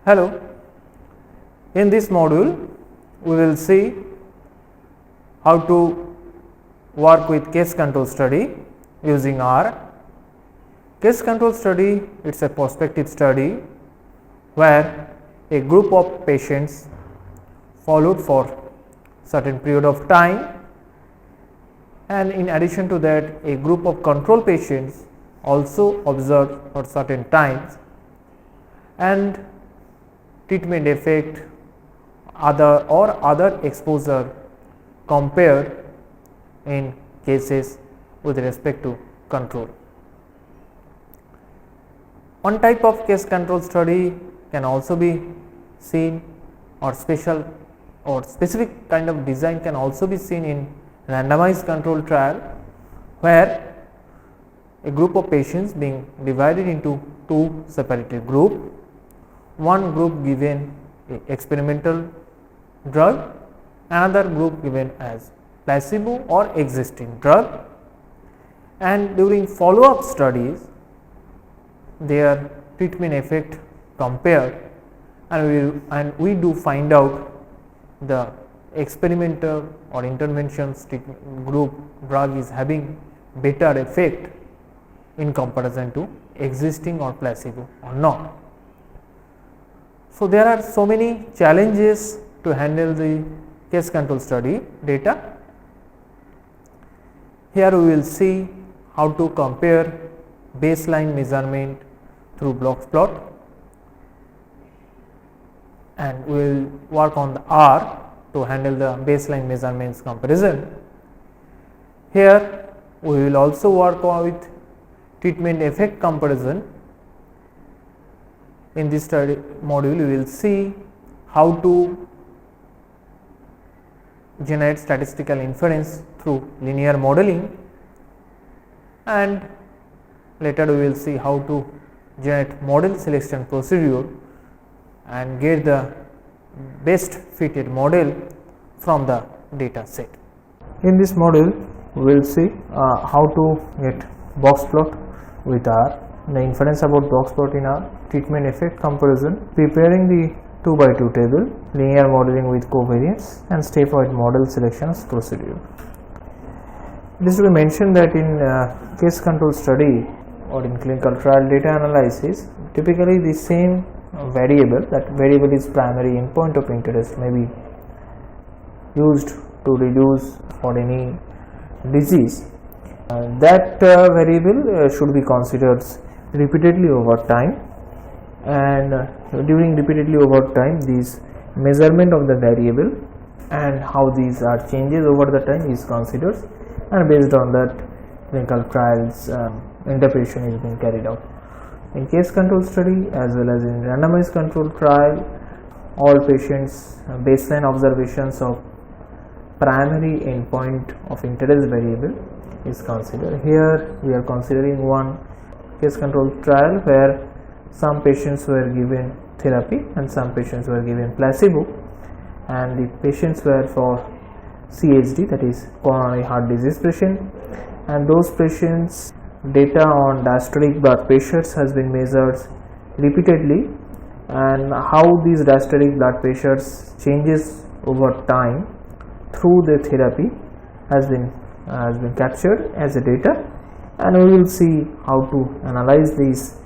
Hello, in this module we will see how to work with case control study using R. Case control study, it is a prospective study where a group of patients followed for certain period of time, and in addition to that a group of control patients also observed for certain times, and treatment effect other exposure compared in cases with respect to control. One type of case control study can also be seen, or specific kind of design can also be seen in randomized control trial, where a group of patients being divided into two separated groups. One group given experimental drug, another group given as placebo or existing drug, and during follow up studies their treatment effect compared, and we do find out the experimental or intervention group drug is having better effect in comparison to existing or placebo or not. So, there are so many challenges to handle the case control study data. Here we will see how to compare baseline measurement through Boxplot, and we will work on the R to handle the baseline measurements comparison. Here we will also work with treatment effect comparison. In this study module, we will see how to generate statistical inference through linear modeling, and later we will see how to generate model selection procedure and get the best fitted model from the data set. In this module, we will see how to get Boxplot with R, the inference about Boxplot in R, treatment effect comparison, preparing the 2x2 table, linear modeling with covariance, and stepwise model selections procedure. It is to be mentioned that in case control study or in clinical trial data analysis, typically the same variable, that variable is primary endpoint of interest, may be used to reduce for any disease. That variable should be considered repeatedly over time, and during repeatedly over time this measurement of the variable and how these are changes over the time is considered, and based on that clinical trials interpretation is being carried out. In case control study as well as in randomized control trial, all patients baseline observations of primary endpoint of interest variable is considered. Here we are considering one case control trial where some patients were given therapy and some patients were given placebo, and the patients were for CHD, that is coronary heart disease patient, and those patients data on diastolic blood pressures has been measured repeatedly, and how these diastolic blood pressures changes over time through the therapy has been captured as a data, and we will see how to analyze these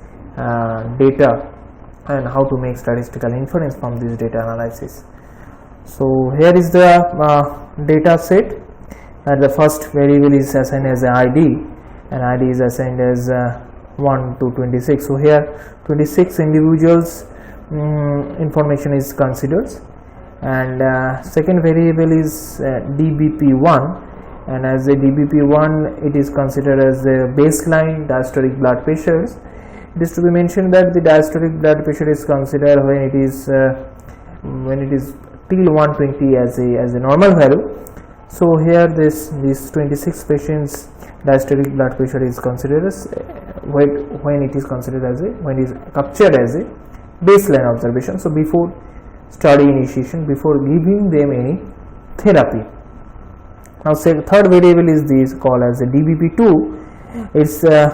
data and how to make statistical inference from this data analysis. So, here is the data set, and the first variable is assigned as a ID, and ID is assigned as 1 to 26. So, here 26 individuals information is considered, and second variable is DBP1, and as a DBP1 it is considered as the baseline diastolic blood pressures. It is to be mentioned that the diastolic blood pressure is considered when it is till 120 as a normal value. So, here these 26 patients diastolic blood pressure is considered as when it is considered as when it is captured as a baseline observation. So, before study initiation, before giving them any therapy. Now, third variable is this called as a DBP2. It's the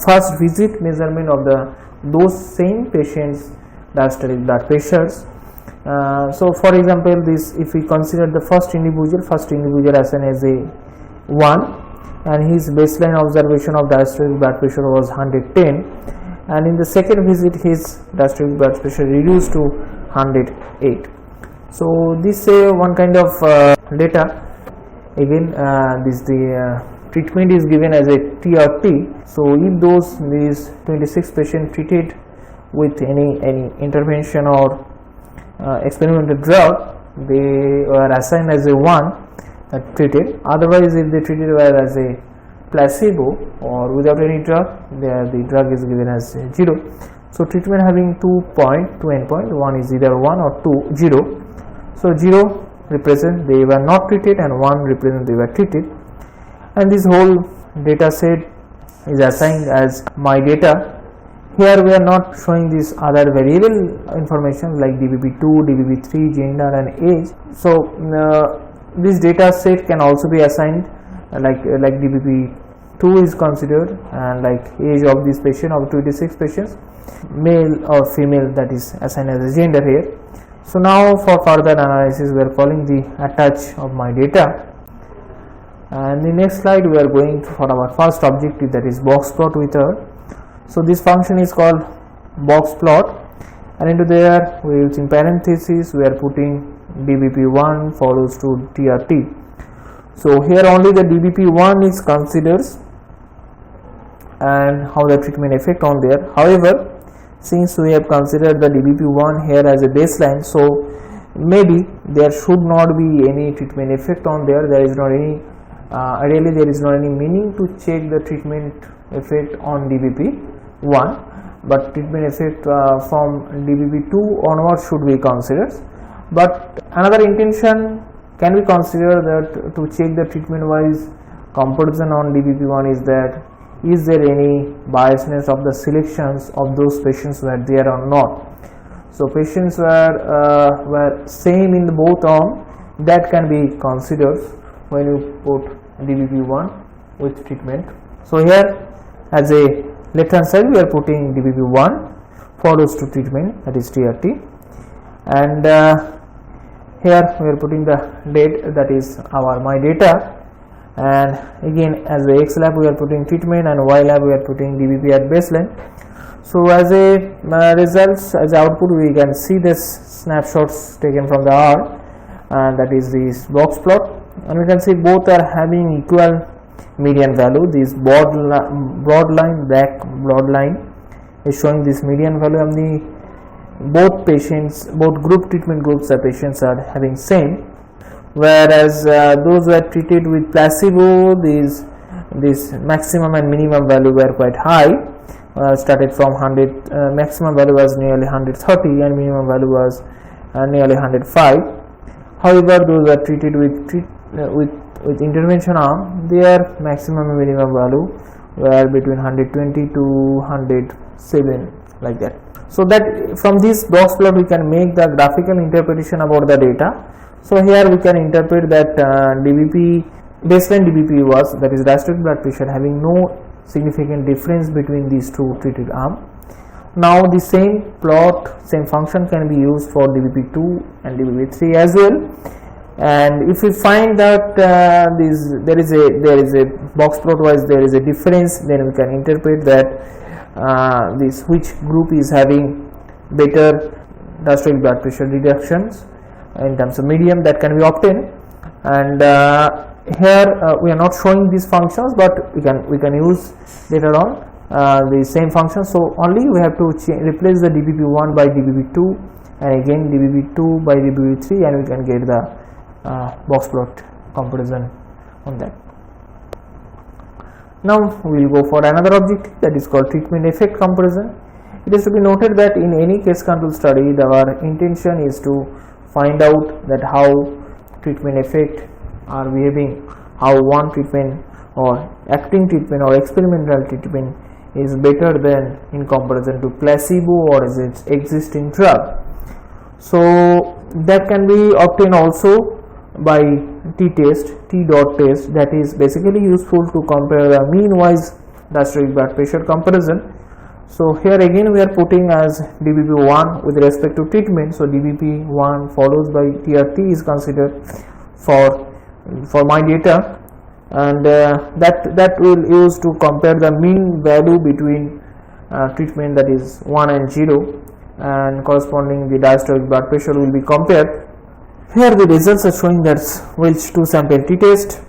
first visit measurement of those same patients diastolic blood pressures. So for example, this, if we consider the first individual assigned as a 1, and his baseline observation of diastolic blood pressure was 110, and in the second visit his diastolic blood pressure reduced to 108. So this one kind of data. Again, treatment is given as a TRT. So if these 26 patients treated with any intervention or experimental drug, they were assigned as a 1 treated. Otherwise, if they treated as a placebo or without any drug, the drug is given as 0. So treatment having 2 endpoint, one is either 1 or 2, 0. So 0 represent they were not treated and 1 represent they were treated, and this whole data set is assigned as my data. Here we are not showing this other variable information like DBP2, DBP3, gender and age. So this data set can also be assigned like DBP2 is considered, and like age of this patient of 26 patients, male or female, that is assigned as a gender here. So now for further analysis we are calling the attach of my data, and the next slide we are going for our first objective, that is Boxplot method. So this function is called Boxplot, and into there we are using parentheses, we are putting DBP1 follows to TRT. So here only the DBP1 is considered and how the treatment effect on there. However, since we have considered the DBP1 here as a baseline, so maybe there should not be any treatment effect on there. There is not any ideally there is not any meaning to check the treatment effect on DBP1, but treatment effect from DBP2 onwards should be considered. But another intention can we consider that to check the treatment wise comparison on DBP1 is that is there any biasness of the selections of those patients were there or not. So patients were same in the both arm, that can be considered when you put DBP1 with treatment. So here as a left hand side we are putting DBP1 follows to treatment, that is TRT, and here we are putting the date, that is our my data, and again as the X lab we are putting treatment and Y lab we are putting DBP at baseline. So as a results, as output, we can see this snapshots taken from the R, and that is this box plot, and we can see both are having equal median value. This broad line, black broad line is showing this median value, and the both patients, both group treatment groups of patients are having same, whereas those who are treated with placebo, this maximum and minimum value were quite high. Started from 100, maximum value was nearly 130 and minimum value was nearly 105. However, those are treated with intervention arm, their maximum and minimum value were between 120 to 107, like that. So that from this box plot we can make the graphical interpretation about the data. So here we can interpret that baseline DBP was, that is diastolic blood pressure, having no significant difference between these two treated arms. Now the same plot, same function can be used for DBP2 and DBP3 as well. And if we find that there is a box plot wise there is a difference, then we can interpret that this which group is having better diastolic blood pressure reductions in terms of medium, that can be obtained. And here we are not showing these functions, but we can use later on the same function. So only we have to replace the DBP1 by DBP2 and again DBP2 by DBP3, and we can get the box plot comparison on that. Now we will go for another objective, that is called treatment effect comparison. It is to be noted that in any case control study, our intention is to find out that how treatment effect are behaving, how one treatment or acting treatment or experimental treatment is better than in comparison to placebo or is its existing drug. So that can be obtained also by T-dot test, that is basically useful to compare the mean wise diastolic blood pressure comparison. So here again we are putting as DBP1 with respect to treatment. So DBP1 follows by TRT is considered for my data, and that will use to compare the mean value between treatment, that is 1 and 0, and corresponding the diastolic blood pressure will be compared. Here the results are showing that Welch 2 sample t-test,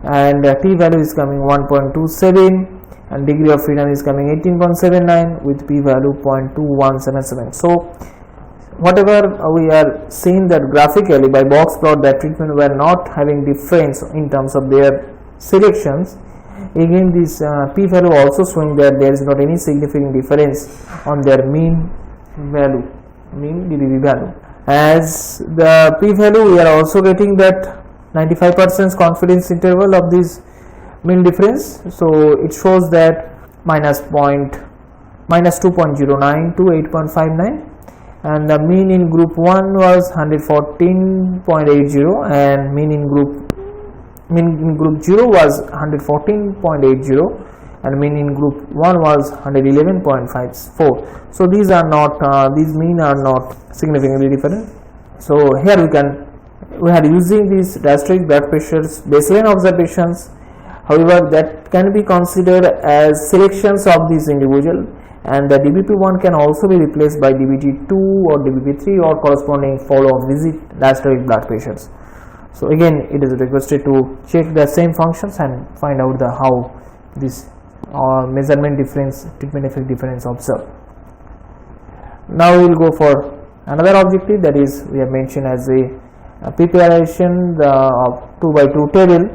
and t value is coming 1.27 and degree of freedom is coming 18.79 with p value 0.2177. So whatever we are seeing that graphically by box plot that treatment were not having difference in terms of their selections, again this p value also showing that there is not any significant difference on their mean value, mean DBP value. As the p value, we are also getting that 95% confidence interval of this mean difference. So it shows that minus 2.09 to 8.59, and the mean in group 1 was 114.80 and mean in group 0 was 114.80 and mean in group 1 was 111.54. So these are not these mean are not significantly different. So here we are using these diastolic blood pressures baseline observations. However, that can be considered as selections of this individual, and the DBP1 can also be replaced by DBT2 or DBP3 or corresponding follow-up visit diastolic blood pressures. So again, it is requested to check the same functions and find out the how this measurement difference, treatment effect difference observed. Now we will go for another objective, that is we have mentioned as a preparation of 2 by 2 table.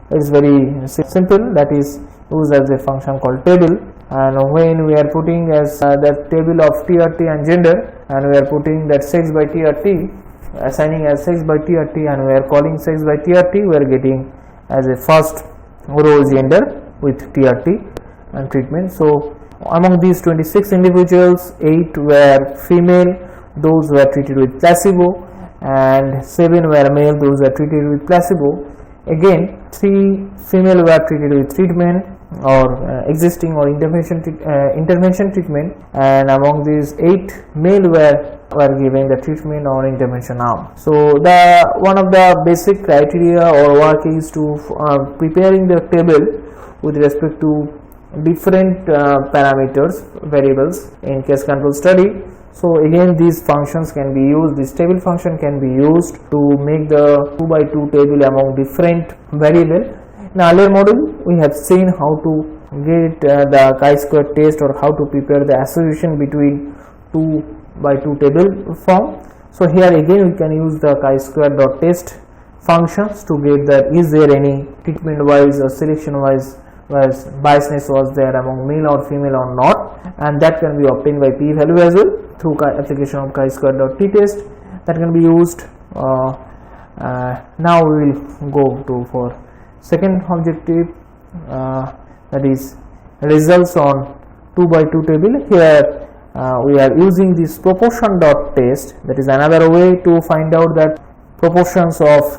It is very simple, that is used as a function called table, and when we are putting as that table of TRT and gender, and we are putting that sex by TRT, assigning as sex by TRT, and we are calling sex by TRT, we are getting as a first row gender with TRT and treatment. So among these 26 individuals, 8 were female, those were treated with placebo, and 7 were male, those were treated with placebo. Again, 3 female were treated with treatment or existing or intervention treatment, and among these 8 male were given the treatment or intervention arm. So the one of the basic criteria or work is to preparing the table with respect to different parameters, variables in case control study. So again, these functions can be used, this table function can be used to make the 2 by 2 table among different variable. In earlier module, we have seen how to get the chi-square test or how to prepare the association between 2 by 2 table form. So here again we can use the chi-square dot test functions to get that is there any treatment wise or selection wise biasness was there among male or female or not, and that can be obtained by p value as well through application of chi-square dot t-test that can be used. Now we will go to for second objective, that is results on 2 by 2 table. Here we are using this proportion dot test, that is another way to find out that proportions of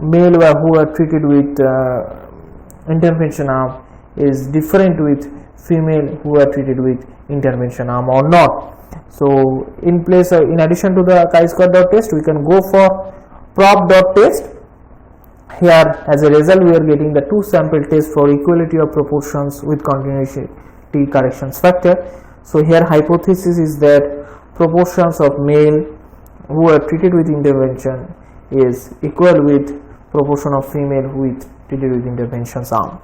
male who are treated with intervention arm is different with female who are treated with intervention arm or not. So in place in addition to the chi-square dot test, we can go for prop dot test. Here as a result we are getting the 2 sample test for equality of proportions with continuity corrections factor. So here hypothesis is that proportions of male who are treated with intervention is equal with proportion of female who is treated with interventions arm.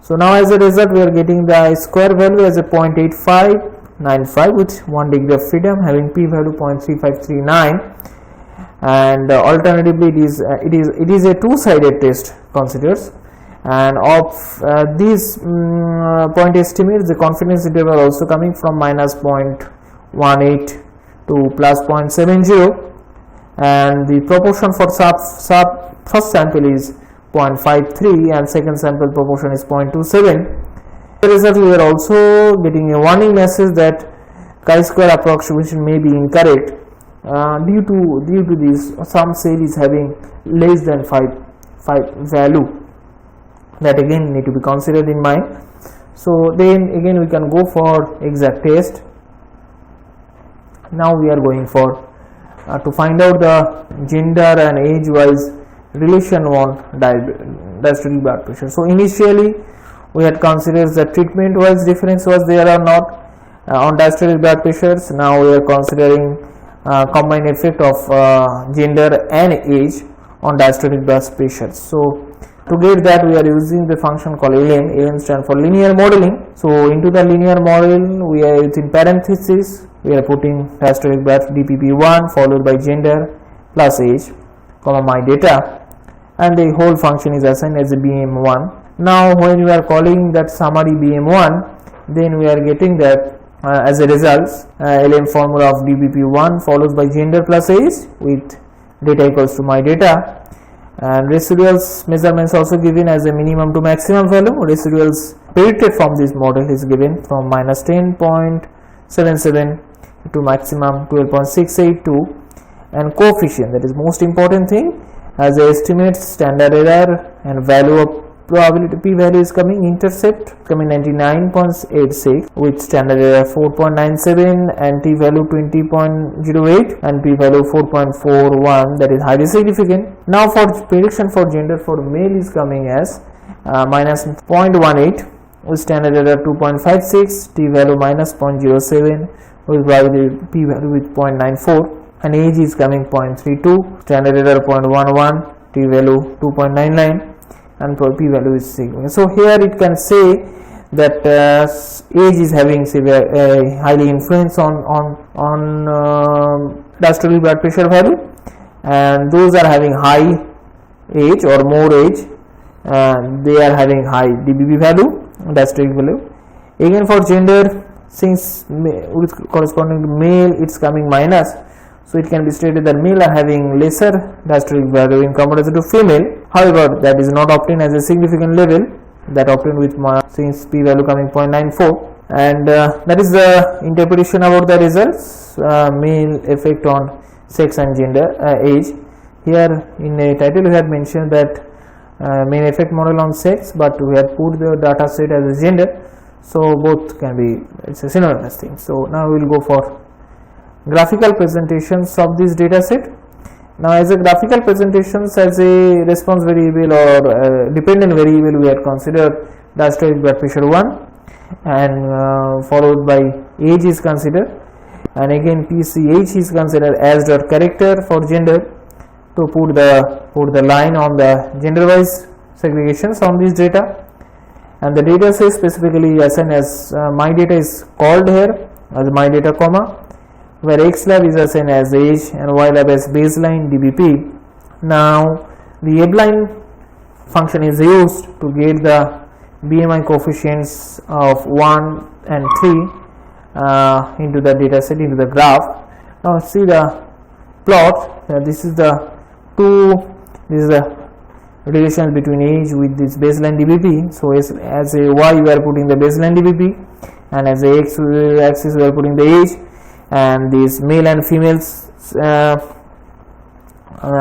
So now as a result we are getting the square value as a 0.8595 with 1 degree of freedom having p value 0.3539, and alternatively it is a two-sided test considers, and of these point estimates the confidence interval also coming from minus 0.18 to plus 0.70, and the proportion for first sample is 0.53 and second sample proportion is 0.27. As a result, we are also getting a warning message that chi-square approximation may be incorrect due to this some cell is having less than 5 value. That again need to be considered in mind. So then again we can go for exact test. Now we are going for to find out the gender and age wise relation on diastolic blood pressure. So initially we had considered the treatment wise difference was there or not on diastolic blood pressures. Now we are considering combined effect of gender and age on diastolic blood pressure. So to get that we are using the function called LM. LM stands for linear modeling. So into the linear model we are using parenthesis, we are putting diastolic blood DBP1 followed by gender plus age comma my data, and the whole function is assigned as a BM1. Now when we are calling that summary BM1, then we are getting that as a result LM formula of DBP1 followed by gender plus age with data equals to my data, and residuals measurements also given as a minimum to maximum value. Residuals predicted from this model is given from minus 10.77 to maximum 12.682, and coefficient, that is most important thing, as a estimate standard error and value of probability p value is coming, intercept coming 99.86 with standard error 4.97 and t value 20.08 and p value 4.41, that is highly significant. Now for prediction for gender for male is coming as minus 0.18 with standard error 2.56, t value minus 0.07 with probability p value with 0.94, and age is coming 0.32, standard error 0.11, t value 2.99, and p value is significant. So here it can say that age is having severe highly influence on diastolic blood pressure value, and those are having high age or more age, they are having high DBP value, diastolic value. Again for gender, since with corresponding to male it's coming minus, so it can be stated that male are having lesser diastolic value in comparison to female. However, that is not obtained as a significant level, that obtained with since p value coming 0.94, and that is the interpretation about the results. Male effect on sex and gender age. Here in a title we had mentioned that main effect model on sex, but we had put the data set as a gender, so both can be, it's a synonymous thing. So now we will go for graphical presentations of this data set. Now as a graphical presentations, as a response variable or dependent variable, we had considered diastolic blood pressure 1, and followed by age is considered, and again PCH is considered as dot character for gender to put the line on the gender wise segregations on this data, and the data set specifically assigned as my data is called here as my data comma, where X lab is assigned as age and Y lab as baseline DBP. Now the abline function is used to get the BMI coefficients of 1 and 3 into the data set, into the graph. Now see the plot, this is the relation between age with this baseline DBP. So as a Y we are putting the baseline DBP, and as a X axis we are putting the age, and these male and females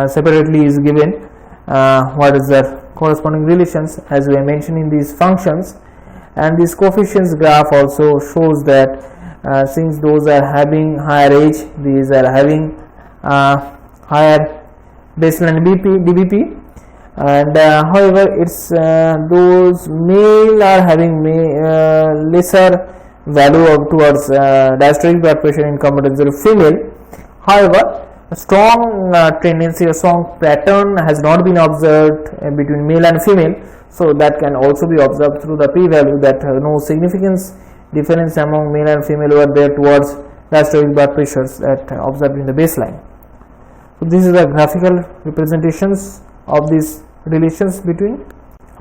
separately is given what is the corresponding relations as we are mentioning these functions, and this coefficients graph also shows that since those are having higher age, these are having higher baseline DBP, and however it's those male are having lesser value of towards diastolic blood pressure in comparison to female. However, a strong tendency, a strong pattern has not been observed between male and female, so that can also be observed through the p value, that no significance difference among male and female were there towards diastolic blood pressures that observed in the baseline. So this is the graphical representations of these relations between.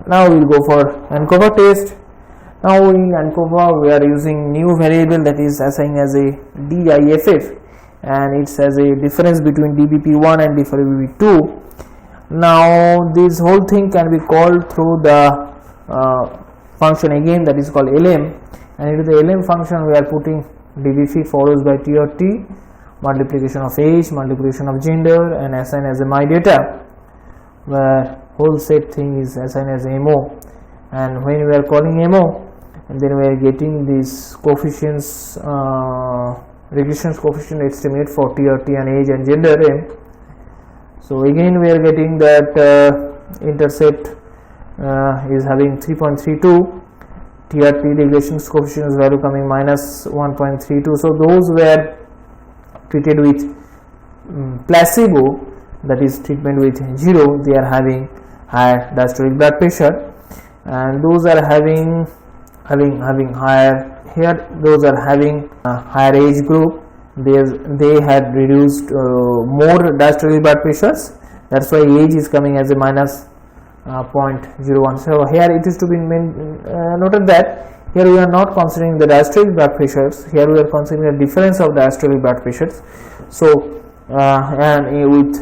Now we will go for ANCOVA test. Now in ANCOVA we are using new variable that is assigned as a DIFF, and it has a difference between DBP1 and DBP2. Now this whole thing can be called through the function again, that is called LM, and into the LM function we are putting DBP followed by T or T, multiplication of age, multiplication of gender, and assigned as a my data, where whole set thing is assigned as MO. And when we are calling MO, and then we are getting these coefficients, regression coefficient estimate for TRT and age and gender M. So again we are getting that intercept is having 3.32, TRT regression coefficient value coming minus 1.32. so those were treated with placebo, that is treatment with 0, they are having higher diastolic blood pressure, and those are having higher, here those are having a higher age group, they had reduced more diastolic blood pressures, that's why age is coming as a minus 0.01. so here it is to be noted that here we are not considering the diastolic blood pressures, here we are considering the difference of diastolic blood pressures. So and with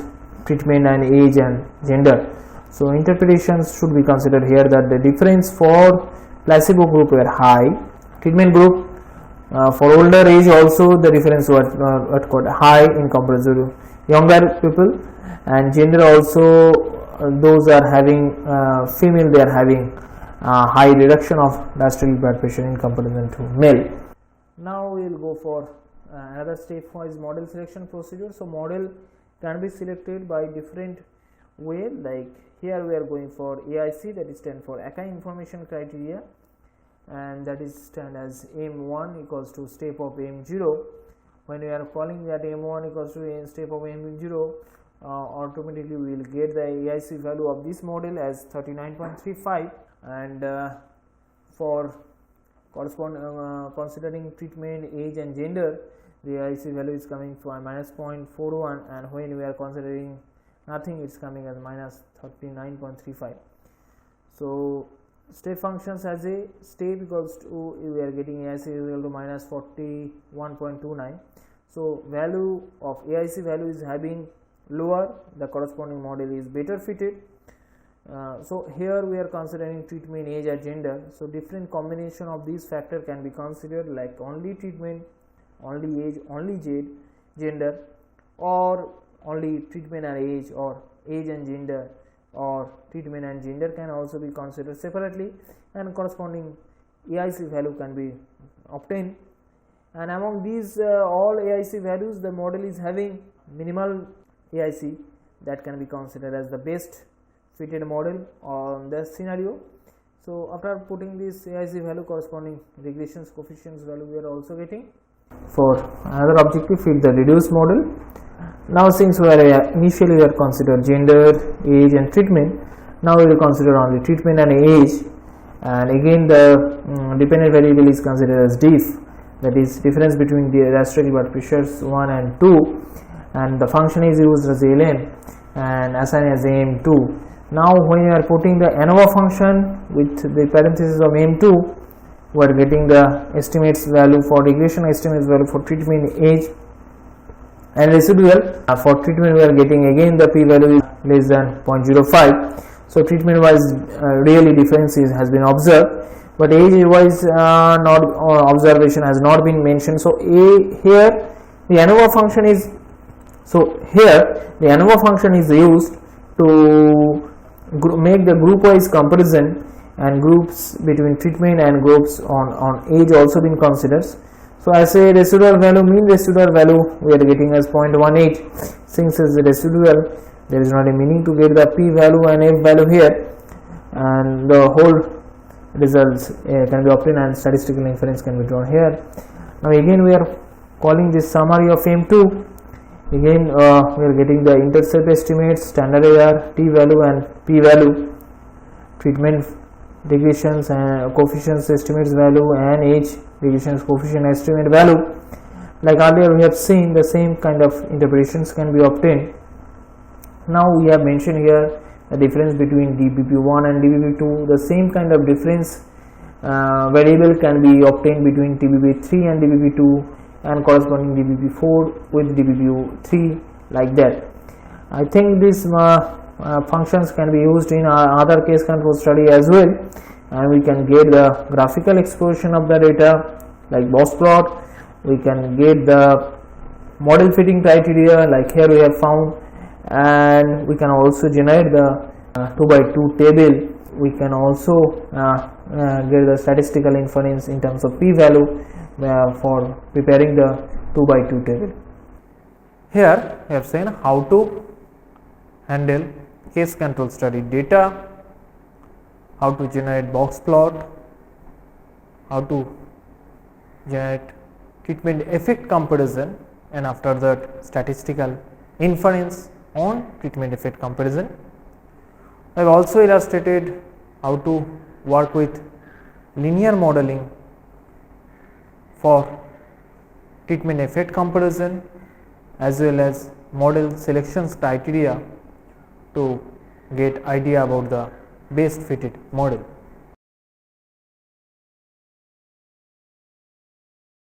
treatment and age and gender, so interpretations should be considered here that the difference for placebo group were high, treatment group for older age also the difference was quite high in comparison to younger people, and gender also those are having female, they are having high reduction of diastolic blood pressure in comparison to male. Now we will go for another stepwise model selection procedure. So model can be selected by different way, like here we are going for AIC, that is stand for Akai information criteria, and that is stand as M1 equals to step of M0. When we are calling that M1 equals to step of M0, automatically we will get the AIC value of this model as 39.35, and for considering treatment, age and gender, the AIC value is coming for minus 0.41, and when we are considering nothing, it's coming as minus 39.35. so step functions as a step equals to, we are getting AIC equal to minus 41.29. so value of AIC value is having lower, the corresponding model is better fitted. So here we are considering treatment, age and gender, so different combination of these factor can be considered, like only treatment, only age, only gender, or only treatment and age, or age and gender, or treatment and gender can also be considered separately, and corresponding AIC value can be obtained. And among these all AIC values, the model is having minimal AIC, that can be considered as the best fitted model on the scenario. So after putting this AIC value, corresponding regression coefficients value we are also getting. For another objective, fit the reduced model. Now since we are initially we are considered gender, age and treatment, now we will consider only treatment and age, and again the dependent variable is considered as diff, that is difference between the diastolic blood pressures 1 and 2, and the function is used as ln and assigned as m2. Now when you are putting the ANCOVA function with the parenthesis of m2, we are getting the estimates value for regression, estimates value for treatment, age and residual. For treatment we are getting again the p value is less than 0.05. so treatment wise really difference has been observed, but age wise not observation has not been mentioned. So here the ANCOVA function is, so here the ANCOVA function is used to make the group wise comparison, and groups between treatment and groups on age also been considered. So as a residual value, mean residual value we are getting as 0.18. Since it's residual, there is not a meaning to get the p value and f value here, and the whole results can be obtained and statistical inference can be drawn here. Now again we are calling this summary of M2. Again we are getting the intercept estimates, standard error, t value and p value, treatment regressions and coefficients estimates value, and age regressions coefficient estimate value. Like earlier we have seen, the same kind of interpretations can be obtained. Now we have mentioned here the difference between DBP1 and DBP2. The same kind of difference variable can be obtained between DBP3 and DBP2 and corresponding DBP4 with DBP3, like that. I think these functions can be used in other case control study as well, and we can get the graphical exposition of the data like Boxplot. We can get the model fitting criteria like here we have found, and we can also generate the 2 by 2 table. We can also get the statistical inference in terms of p-value for preparing the 2 by 2 table. Here we have seen how to handle case control study data, how to generate box plot, how to generate treatment effect comparison, and after that statistical inference on treatment effect comparison. I have also illustrated how to work with linear modeling for treatment effect comparison as well as model selections criteria to get idea about the best fitted model.